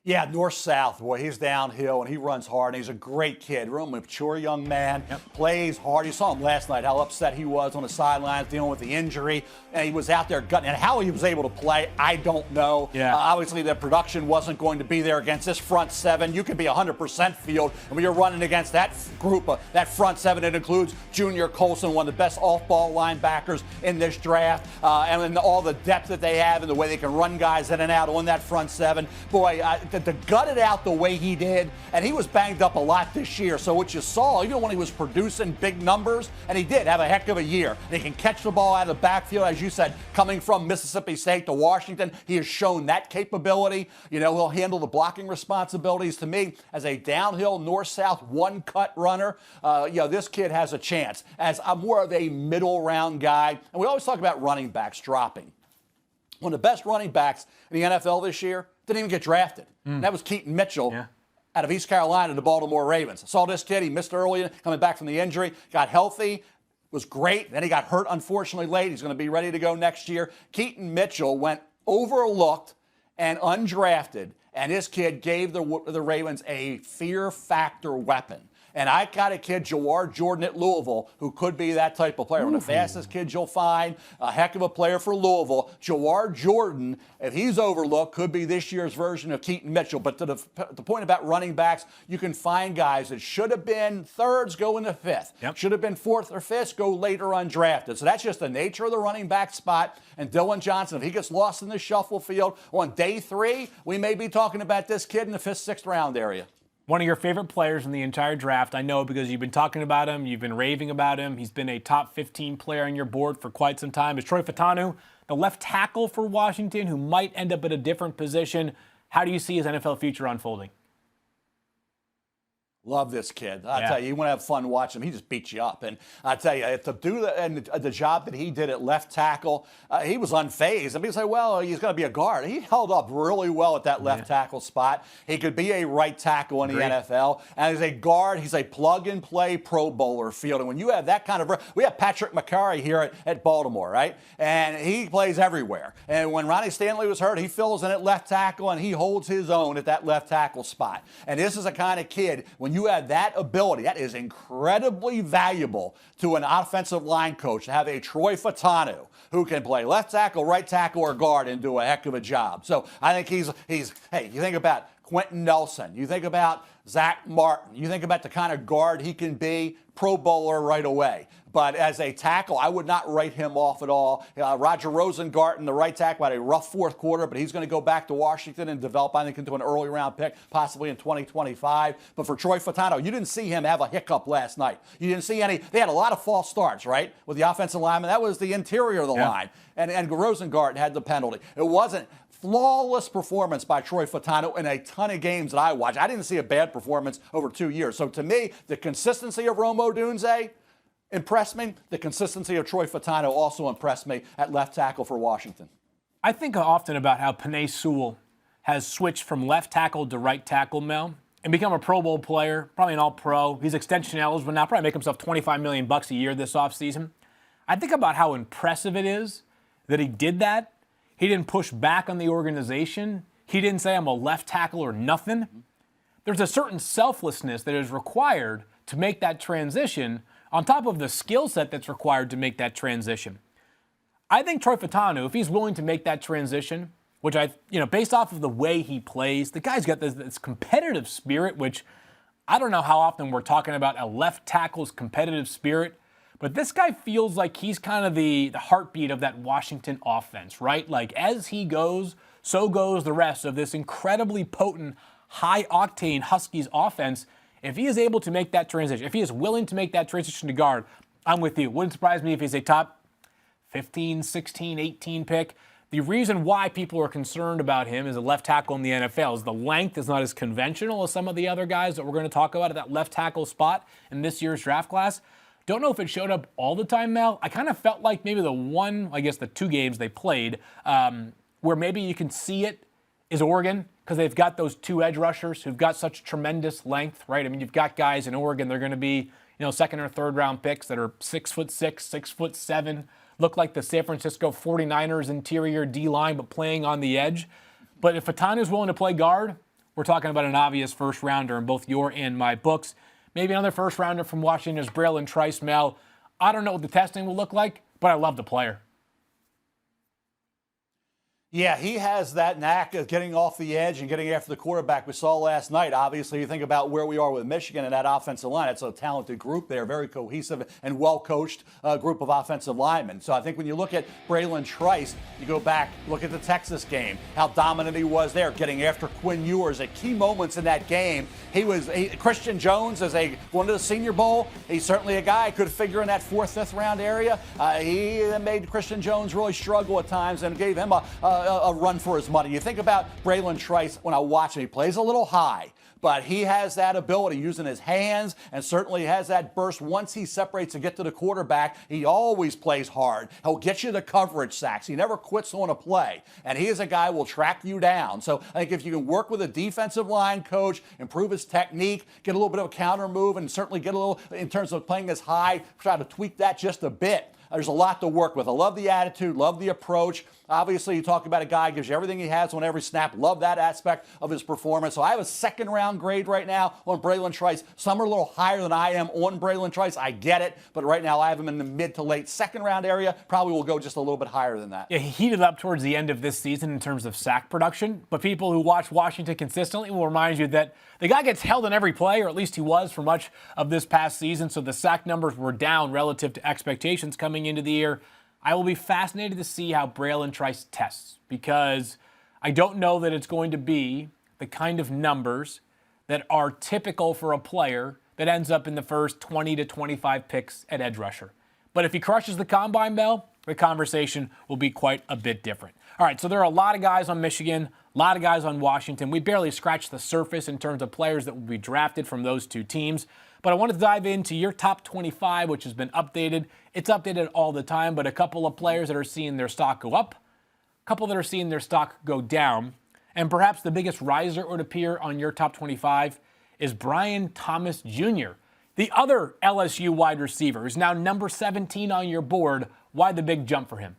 Yeah, north-south, boy, he's downhill, and he runs hard, and he's a great kid, real mature young man, plays hard. You saw him last night, how upset he was on the sidelines dealing with the injury, and he was out there gutting. And how he was able to play, I don't know. Yeah. Obviously, the production wasn't going to be there against this front 7. You could be 100% field, and when you're running against that group, that front 7, it includes Junior Colson, one of the best off-ball linebackers in this draft, and all the depth that they have and the way they can run guys in and out on that front 7. Boy, expected to gut it out the way he did, and he was banged up a lot this year. So what you saw, even when he was producing big numbers, and he did have a heck of a year, and he can catch the ball out of the backfield, as you said, coming from Mississippi State to Washington, he has shown that capability. You know, he'll handle the blocking responsibilities. To me, as a downhill north-south one-cut runner, this kid has a chance. As I'm more of a middle-round guy, and we always talk about running backs dropping. One of the best running backs in the NFL this year didn't even get drafted. And that was Keaton Mitchell out of East Carolina, the Baltimore Ravens. I saw this kid. He missed early, coming back from the injury, got healthy, was great. Then he got hurt, unfortunately, late. He's going to be ready to go next year. Keaton Mitchell went overlooked and undrafted, and this kid gave the Ravens a fear factor weapon. And I got a kid, Jawar Jordan at Louisville, who could be that type of player. One of the fastest kids you'll find, a heck of a player for Louisville. Jawar Jordan, if he's overlooked, could be this year's version of Keaton Mitchell. But to the point about running backs, you can find guys that should have been thirds, go in the fifth. Should have been fourth or fifth, go later undrafted. So that's just the nature of the running back spot. And Dillon Johnson, if he gets lost in the shuffle field on day 3, we may be talking about this kid in the 5th, 6th round area. One of your favorite players in the entire draft. I know because you've been talking about him. You've been raving about him. He's been a top 15 player on your board for quite some time. Is Troy Fautanu, the left tackle for Washington, who might end up at a different position. How do you see his NFL future unfolding? Love this kid. I tell you, you want to have fun watching him. He just beats you up. And I tell you, to do the job that he did at left tackle, he was unfazed. I mean, you say, well, he's going to be a guard. He held up really well at that left tackle spot. He could be a right tackle in the NFL. And as a guard, he's a plug-and-play Pro Bowler field. And when you have that kind of – we have Patrick McCarry here at Baltimore, right? And he plays everywhere. And when Ronnie Stanley was hurt, he fills in at left tackle, and he holds his own at that left tackle spot. And this is a kind of kid, when you have that ability, that is incredibly valuable to an offensive line coach to have a Troy Fautanu who can play left tackle, right tackle, or guard and do a heck of a job. So I think he's hey, you think about Quentin Nelson, you think about Zach Martin, you think about the kind of guard he can be, Pro Bowler right away. But as a tackle, I would not write him off at all. Roger Rosengarten, the right tackle, had a rough 4th quarter, but he's going to go back to Washington and develop, I think, into an early round pick, possibly in 2025. But for Troy Fautanu, you didn't see him have a hiccup last night. You didn't see any. They had a lot of false starts, right, with the offensive lineman. That was the interior of the line. And Rosengarten had the penalty. It wasn't flawless performance by Troy Fautanu in a ton of games that I watched. I didn't see a bad performance over 2 years. So to me, the consistency of Rome Odunze impressed me. The consistency of Troy Fautanu also impressed me at left tackle for Washington. I think often about how Penix Jr has switched from left tackle to right tackle, Mel, and become a Pro Bowl player, probably an All-Pro. He's extension eligible now, probably make himself $25 million a year this offseason. I think about how impressive it is that he did that. He didn't push back on the organization. He didn't say, I'm a left tackle or nothing. There's a certain selflessness that is required to make that transition on top of the skill set that's required to make that transition. I think Troy Fautanu, if he's willing to make that transition, which based off of the way he plays, the guy's got this competitive spirit, which I don't know how often we're talking about a left tackle's competitive spirit, but this guy feels like he's kind of the heartbeat of that Washington offense, right? Like as he goes, so goes the rest of this incredibly potent, high-octane Huskies offense. If he is able to make that transition, if he is willing to make that transition to guard, I'm with you. Wouldn't surprise me if he's a top 15, 16, 18 pick. The reason why people are concerned about him as a left tackle in the NFL is the length is not as conventional as some of the other guys that we're going to talk about at that left tackle spot in this year's draft class. Don't know if it showed up all the time, Mel. I kind of felt like maybe the 2 games they played where maybe you can see it is Oregon, because they've got those 2 edge rushers who've got such tremendous length, right? I mean, you've got guys in Oregon, they're going to be, 2nd or 3rd round picks that are 6'6", 6'7", look like the San Francisco 49ers interior D-line, but playing on the edge. But if Fautanu's willing to play guard, we're talking about an obvious first rounder in both your and my books. Maybe another first rounder from Washington is Bralen Trice. Mel, I don't know what the testing will look like, but I love the player. Yeah, he has that knack of getting off the edge and getting after the quarterback we saw last night. Obviously, you think about where we are with Michigan and that offensive line. It's a talented group there, very cohesive and well-coached group of offensive linemen. So I think when you look at Bralen Trice, you go back, look at the Texas game, how dominant he was there, getting after Quinn Ewers at key moments in that game. Christian Jones is going to the Senior Bowl. He's certainly a guy who could figure in that 4th, 5th round area. He made Christian Jones really struggle at times and gave him a run for his money. You think about Bralen Trice, when I watch him, he plays a little high, but he has that ability using his hands and certainly has that burst. Once he separates to get to the quarterback, he always plays hard. He'll get you the coverage sacks. He never quits on a play, and he is a guy who will track you down. So I think if you can work with a defensive line coach, improve his technique, get a little bit of a counter move, and certainly get a little, in terms of playing as high, try to tweak that just a bit. There's a lot to work with. I love the attitude, love the approach. Obviously, you talk about a guy who gives you everything he has on every snap. Love that aspect of his performance. So I have a 2nd-round grade right now on Bralen Trice. Some are a little higher than I am on Bralen Trice. I get it. But right now, I have him in the mid to late 2nd-round area. Probably will go just a little bit higher than that. Yeah, he heated up towards the end of this season in terms of sack production. But people who watch Washington consistently will remind you that the guy gets held on every play, or at least he was for much of this past season. So the sack numbers were down relative to expectations coming into the year. I will be fascinated to see how Bralen Trice tests, because I don't know that it's going to be the kind of numbers that are typical for a player that ends up in the first 20 to 25 picks at edge rusher. But if he crushes the combine, Mel, the conversation will be quite a bit different. All right, so there are a lot of guys on Michigan, a lot of guys on Washington. We barely scratched the surface in terms of players that will be drafted from those two teams. But I wanted to dive into your top 25, which has been updated. It's updated all the time, but a couple of players that are seeing their stock go up, a couple that are seeing their stock go down, and perhaps the biggest riser it would appear on your top 25 is Brian Thomas Jr., the other LSU wide receiver, who's now number 17 on your board. Why the big jump for him?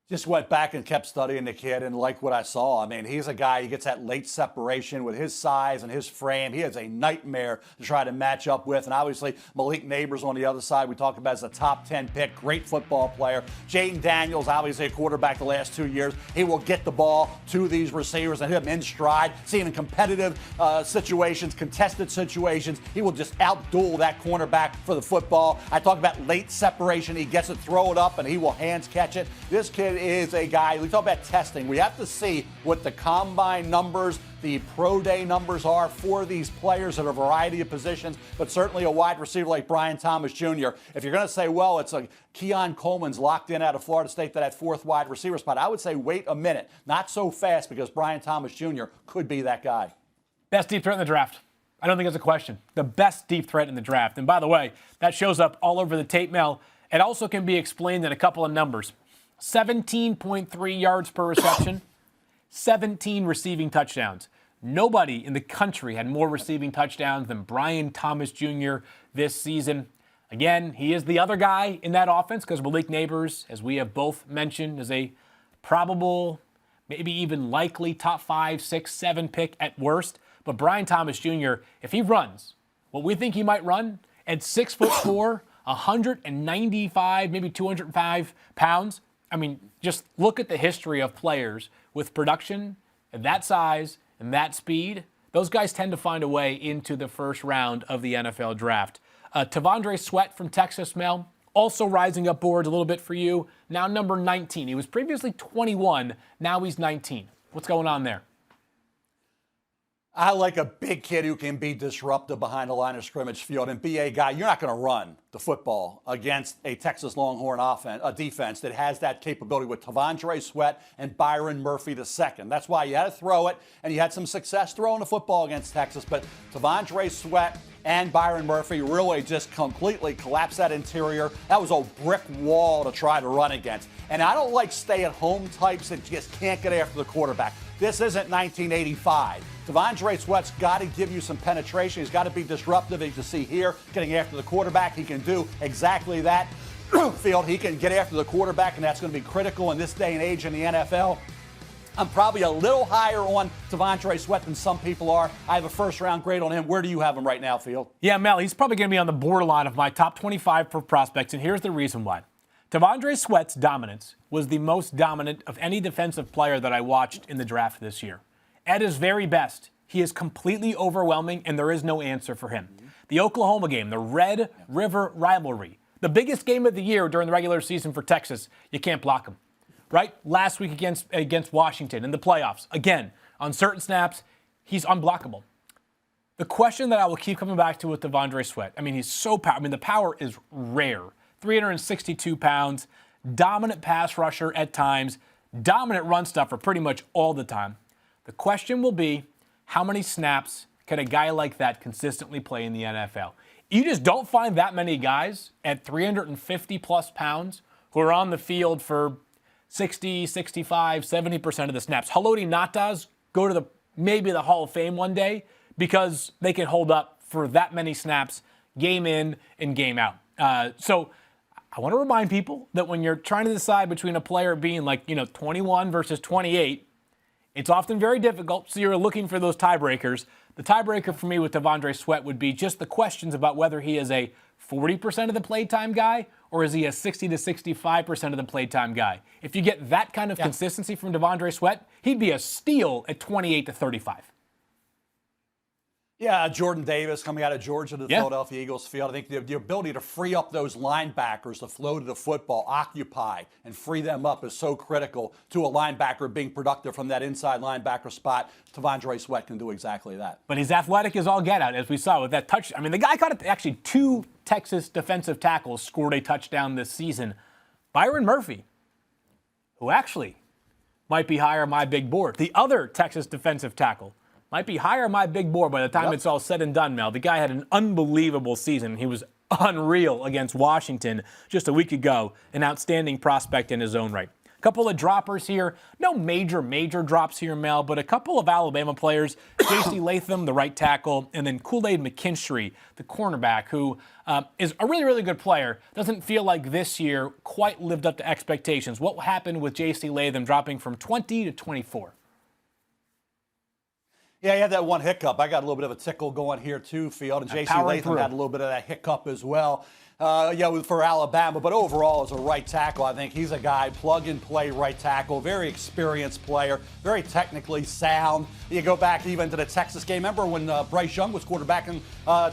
Just went back and kept studying the kid and liked what I saw. I mean, he's a guy, he gets that late separation with his size and his frame. He is a nightmare to try to match up with. And obviously, Malik Neighbors on the other side, we talk about as a top 10 pick, great football player. Jaden Daniels, obviously a quarterback the last 2 years. He will get the ball to these receivers and hit them in stride. See him in competitive situations, contested situations. He will just outduel that cornerback for the football. I talk about late separation. He gets it, throw it up, and he will hands catch it. This kid is a guy, we talk about testing. We have to see what the combine numbers, the pro day numbers are for these players at a variety of positions, but certainly a wide receiver like Brian Thomas Jr. If you're going to say, well, it's a Keon Coleman's locked in out of Florida State to that 4th wide receiver spot, I would say wait a minute. Not so fast, because Brian Thomas Jr. could be that guy. Best deep threat in the draft. I don't think it's a question. The best deep threat in the draft. And by the way, that shows up all over the tape, Mel. It also can be explained in a couple of numbers. 17.3 yards per reception, 17 receiving touchdowns. Nobody in the country had more receiving touchdowns than Brian Thomas Jr. this season. Again, he is the other guy in that offense because Malik Neighbors, as we have both mentioned, is a probable, maybe even likely top 5, 6, 7 pick at worst. But Brian Thomas Jr., if he runs what we think he might run at 6'4", 195, maybe 205 pounds, I mean, just look at the history of players with production at that size and that speed. Those guys tend to find a way into the first round of the NFL draft. T'Vondre Sweat from Texas, Mel, also rising up boards a little bit for you. Now number 19. He was previously 21. Now he's 19. What's going on there? I like a big kid who can be disruptive behind the line of scrimmage field and be a guy. You're not going to run the football against a Texas Longhorn defense that has that capability with T'Vondre Sweat and Byron Murphy II. That's why you had to throw it, and you had some success throwing the football against Texas. But T'Vondre Sweat and Byron Murphy really just completely collapsed that interior. That was a brick wall to try to run against. And I don't like stay-at-home types that just can't get after the quarterback. This isn't 1985. T'Vondre Sweat's got to give you some penetration. He's got to be disruptive. As you can see here, getting after the quarterback. He can do exactly that. Field, he can get after the quarterback, and that's going to be critical in this day and age in the NFL. I'm probably a little higher on T'Vondre Sweat than some people are. I have a first-round grade on him. Where do you have him right now, Field? Yeah, Mel, he's probably going to be on the borderline of my top 25 for prospects, and here's the reason why. T'Vondre Sweat's dominance was the most dominant of any defensive player that I watched in the draft this year. At his very best, he is completely overwhelming, and there is no answer for him. The Oklahoma game, the Red River rivalry, the biggest game of the year during the regular season for Texas, you can't block him. Right? Last week against Washington in the playoffs, again, on certain snaps, he's unblockable. The question that I will keep coming back to with T'Vondre Sweat, I mean, he's so powerful. I mean, the power is rare. 362 pounds, dominant pass rusher at times, dominant run stuffer pretty much all the time. The question will be, how many snaps can a guy like that consistently play in the NFL? You just don't find that many guys at 350 plus pounds who are on the field for 60, 65, 70% of the snaps. Haloti Ngata's go to maybe the Hall of Fame one day because they can hold up for that many snaps game in and game out. So I want to remind people that when you're trying to decide between a player being 21 versus 28, it's often very difficult. So you're looking for those tiebreakers. The tiebreaker for me with T'Vondre Sweat would be just the questions about whether he is a 40% of the playtime guy or is he a 60 to 65% of the playtime guy. If you get that kind of consistency from T'Vondre Sweat, he'd be a steal at 28 to 35. Yeah, Jordan Davis coming out of Georgia to the Philadelphia Eagles field. I think the ability to free up those linebackers to flow to the football, occupy, and free them up is so critical to a linebacker being productive from that inside linebacker spot. T'Vondre Sweat can do exactly that. But he's athletic as all get out, as we saw with that touch. I mean, the guy caught it. Actually, 2 Texas defensive tackles scored a touchdown this season. Byron Murphy, who actually might be higher on my big board. The other Texas defensive tackle might be higher on my big board by the time it's all said and done, Mel. The guy had an unbelievable season. He was unreal against Washington just a week ago. An outstanding prospect in his own right. A couple of droppers here. No major drops here, Mel, but a couple of Alabama players. JC Latham, the right tackle, and then Kool-Aid McKinstry, the cornerback, who is a really good player. Doesn't feel like this year quite lived up to expectations. What happened with JC Latham dropping from 20 to 24? Yeah, he had that one hiccup. I got a little bit of a tickle going here too, Field. And J.C. Latham had a little bit of that hiccup as well. For Alabama. But overall, as a right tackle, I think he's a guy, plug-and-play right tackle, very experienced player, very technically sound. You go back even to the Texas game. Remember when Bryce Young was quarterbacking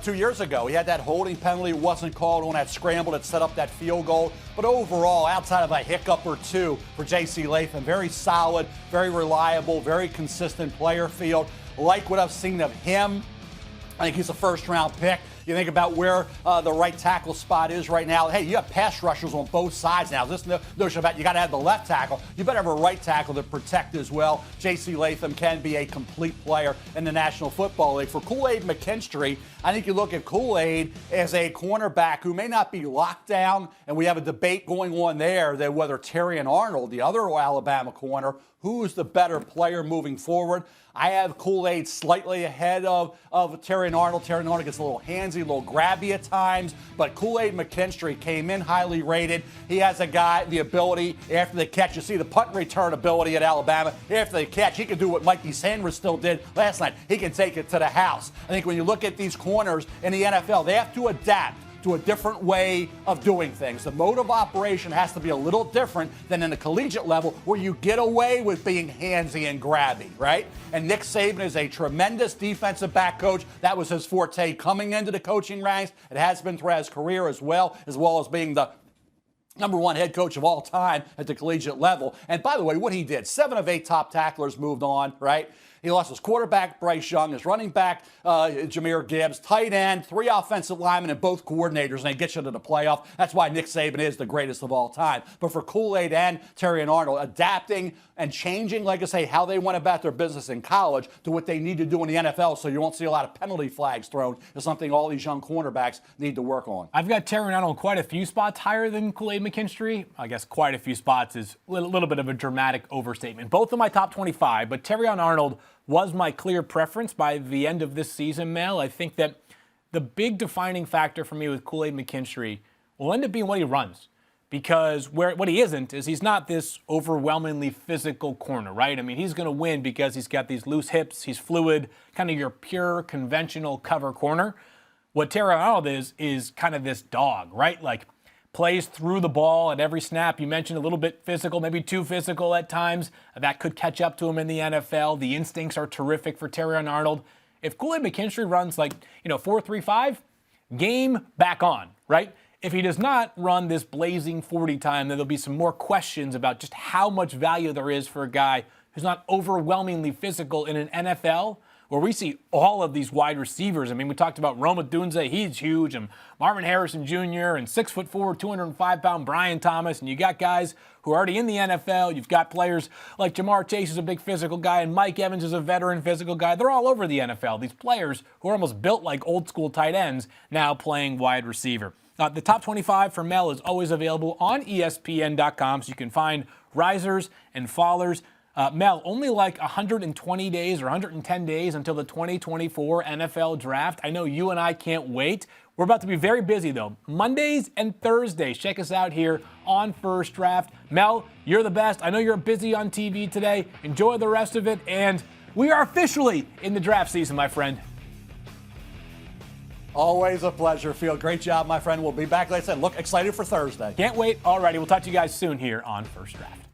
2 years ago? He had that holding penalty, wasn't called on that scramble that set up that field goal. But overall, outside of a hiccup or two for J.C. Latham, very solid, very reliable, very consistent player, Field. Like what I've seen of him. I think he's a first-round pick. You think about where the right tackle spot is right now. Hey, you have pass rushers on both sides now. This notion about you got to have the left tackle. You better have a right tackle to protect as well. J.C. Latham can be a complete player in the National Football League. For Kool-Aid McKinstry, I think you look at Kool-Aid as a cornerback who may not be locked down, and we have a debate going on there that whether Terry and Arnold, the other Alabama corner, who's the better player moving forward. I have Kool-Aid slightly ahead of Terry and Arnold. Terry and Arnold gets a little handsy, a little grabby at times, but Kool-Aid McKinstry came in highly rated. He has a guy, the ability after the catch. You see the punt return ability at Alabama. After the catch, he can do what Mikey Sainristil did last night. He can take it to the house. I think when you look at these corners in the NFL, they have to adapt to a different way of doing things. The mode of operation has to be a little different than in the collegiate level where you get away with being handsy and grabby, right? And Nick Saban is a tremendous defensive back coach. That was his forte coming into the coaching ranks. It has been throughout his career as well as being the #1 head coach of all time at the collegiate level. And by the way, what he did, 7 of 8 top tacklers moved on, right? He lost his quarterback, Bryce Young, his running back, Jahmyr Gibbs, tight end, 3 offensive linemen, and both coordinators, and they get you to the playoff. That's why Nick Saban is the greatest of all time. But for Kool-Aid and Terry and Arnold, adapting and changing, like I say, how they went about their business in college to what they need to do in the NFL so you won't see a lot of penalty flags thrown is something all these young cornerbacks need to work on. I've got Terry and Arnold quite a few spots higher than Kool-Aid McKinstry. I guess quite a few spots is a little bit of a dramatic overstatement. Both of my top 25, but Terry and Arnold was my clear preference by the end of this season, Mel. I think that the big defining factor for me with Kool-Aid McKinstry will end up being what he runs. Because what he isn't is he's not this overwhelmingly physical corner, right? I mean, he's going to win because he's got these loose hips, he's fluid, kind of your pure conventional cover corner. What Terry Arnold is kind of this dog, right? Like plays through the ball at every snap. You mentioned a little bit physical, maybe too physical at times. That could catch up to him in the NFL. The instincts are terrific for Terrion Arnold. If Kool-Aid McKinstry runs 4.35, game back on, right? If he does not run this blazing 40 time, then there'll be some more questions about just how much value there is for a guy who's not overwhelmingly physical in an NFL where we see all of these wide receivers. I mean, we talked about Odunze, he's huge, and Marvin Harrison Jr., and 6'4", 205-pound Brian Thomas, and you got guys who are already in the NFL. You've got players like Jamar Chase is a big physical guy, and Mike Evans is a veteran physical guy. They're all over the NFL. These players who are almost built like old school tight ends now playing wide receiver. The top 25 for Mel is always available on ESPN.com, so you can find risers and fallers. Mel, only 120 days or 110 days until the 2024 NFL Draft. I know you and I can't wait. We're about to be very busy, though. Mondays and Thursdays. Check us out here on First Draft. Mel, you're the best. I know you're busy on TV today. Enjoy the rest of it. And we are officially in the draft season, my friend. Always a pleasure, Field. Great job, my friend. We'll be back, like I said. Look excited for Thursday. Can't wait. All righty. We'll talk to you guys soon here on First Draft.